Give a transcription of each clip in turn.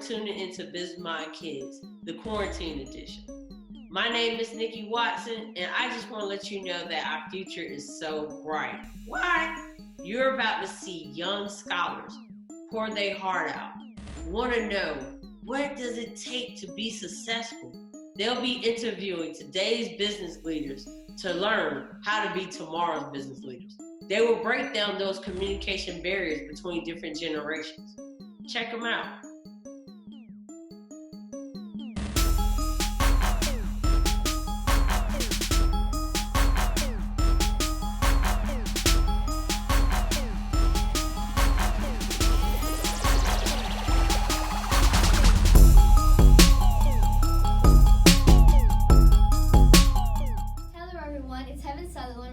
tuning into Biz Mind Kids, the quarantine edition. My name is Nikki Watson, and I just want to let you know that our future is so bright. Why? You're about to see young scholars pour their heart out, want to know what does it take to be successful. They'll be interviewing today's business leaders to learn how to be tomorrow's business leaders. They will break down those communication barriers between different generations. Check them out.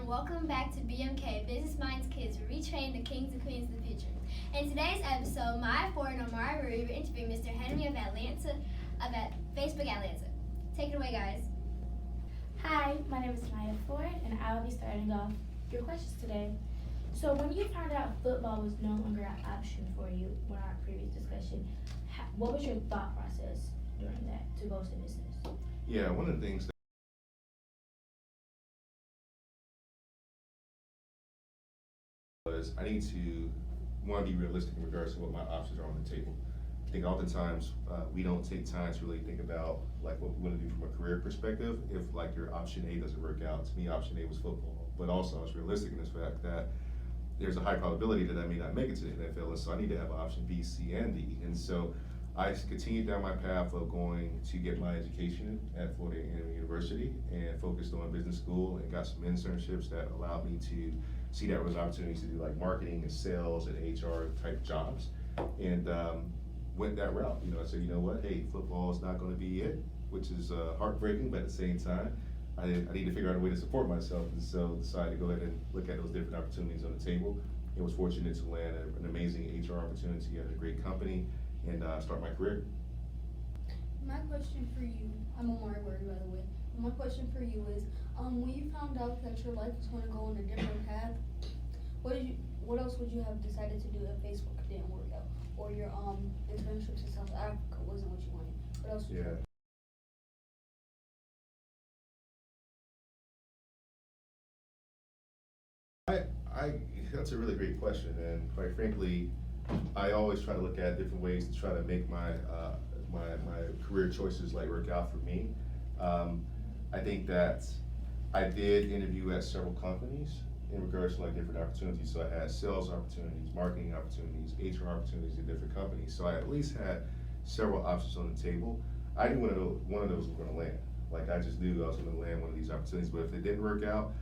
Welcome back to BMK, Business Minds Kids, where we train the kings and queens of the future. In today's episode, my Ford and Omari Rui will interview Mr. Henry of Facebook Atlanta. Take it away, guys. Hi, my name is Maya Ford, and I will be starting off your questions today. So when you found out football was no longer an option for you in our previous discussion, what was your thought process during that to go to business? Yeah, one of the things was I need to want to be realistic in regards to what my options are on the table. I think oftentimes we don't take time to really think about like what we want to do from a career perspective. If like your option A doesn't work out, to me option A was football. But also I was realistic in this fact that there's a high probability that I may not make it to the NFL, and so I need to have option B, C, and D. And so I continued down my path of going to get my education at Florida A&M University and focused on business school and got some internships that allowed me to see that was opportunities to do like marketing and sales and HR type jobs, and went that route. I said, you know what, hey, football is not going to be it, which is heartbreaking, but at the same time, I need to figure out a way to support myself, and so decided to go ahead and look at those different opportunities on the table, and was fortunate to land an amazing HR opportunity at a great company and start my career. My question for you, I'm Omari Word, by the way. My question for you is, when you found out that your life was going to go on a different path, what else would you have decided to do if Facebook didn't work out, or your internship to South Africa wasn't what you wanted? What else would you have? That's a really great question, and quite frankly, I always try to look at different ways to try to make my career choices like work out for me. I think that I did interview at several companies in regards to like different opportunities. So I had sales opportunities, marketing opportunities, HR opportunities in different companies. So I at least had several options on the table. I knew one of those was going to land. Like I just knew I was going to land one of these opportunities. But if it didn't work out,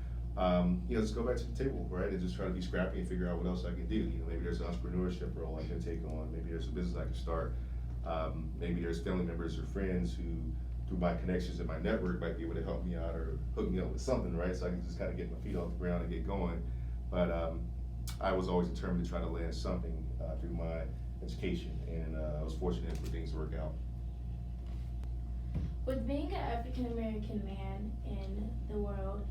just go back to the table, right? And just try to be scrappy and figure out what else I can do. Maybe there's an entrepreneurship role I can take on. Maybe there's a business I can start. Maybe there's family members or friends who, through my connections and my network, might be able to help me out or hook me up with something, right? So I can just kind of get my feet off the ground and get going. But I was always determined to try to land something through my education, and I was fortunate for things to work out. With being an African American man in the world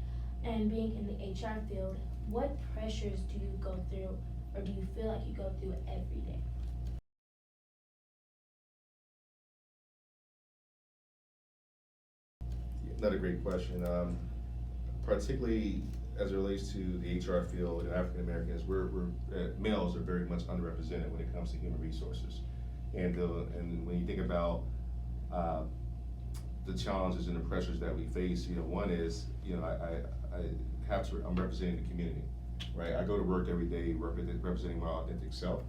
and being in the HR field, what pressures do you go through, or do you feel like you go through every day? Another great question. Particularly as it relates to the HR field and African Americans, males are very much underrepresented when it comes to human resources. And when you think about the challenges and the pressures that we face, one is, I'm representing the community, right? I go to work every day representing my authentic self,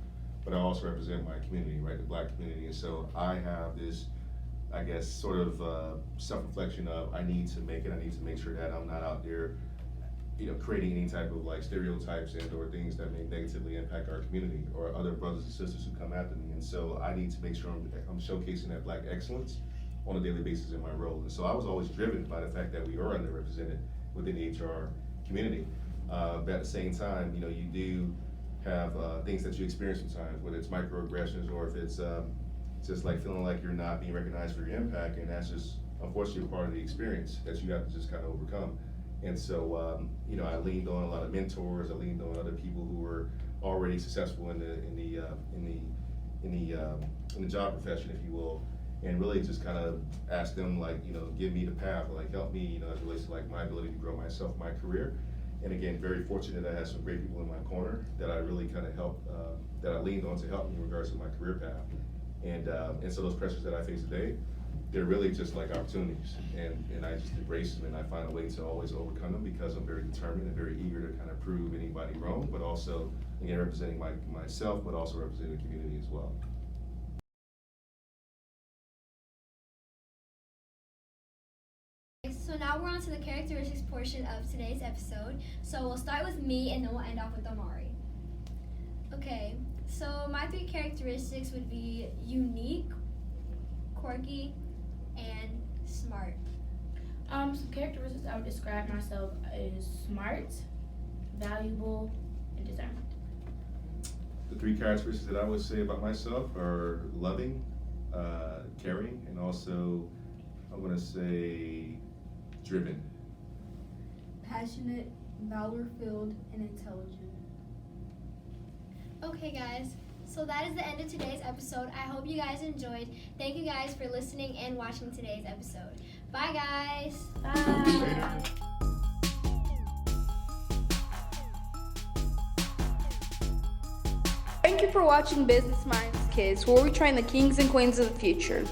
but I also represent my community, right, the Black community. And so I have this, I guess, sort of self-reflection of I need to make it. I need to make sure that I'm not out there, creating any type of like stereotypes and or things that may negatively impact our community or other brothers and sisters who come after me. And so I need to make sure I'm showcasing that Black excellence on a daily basis in my role. And so I was always driven by the fact that we are underrepresented within the HR community. But at the same time, you do have things that you experience sometimes, whether it's microaggressions or if it's just like feeling like you're not being recognized for your impact, and that's just unfortunately part of the experience that you have to just kind of overcome. And so, I leaned on a lot of mentors. I leaned on other people who were already successful in the in the job profession, if you will, and really just kind of ask them, like, you know, give me the path, like help me, you know, as it relates to like my ability to grow myself, my career. And again, very fortunate I had some great people in my corner that I really kind of helped, that I leaned on to help me in regards to my career path. And so those pressures that I face today, they're really just like opportunities, and I just embrace them, and I find a way to always overcome them because I'm very determined and very eager to kind of prove anybody wrong, but also, again, representing myself, but also representing the community as well. So now we're on to the characteristics portion of today's episode. So we'll start with me and then we'll end off with Amari. Okay, so my 3 characteristics would be unique, quirky, and smart. Some characteristics I would describe myself as smart, valuable, and determined. The 3 characteristics that I would say about myself are loving, caring, and also, I'm gonna say, driven. Passionate, valor-filled, and intelligent. Okay, guys. So that is the end of today's episode. I hope you guys enjoyed. Thank you guys for listening and watching today's episode. Bye, guys. Bye. Thank you for watching Business Minds Kids, where we train the kings and queens of the future.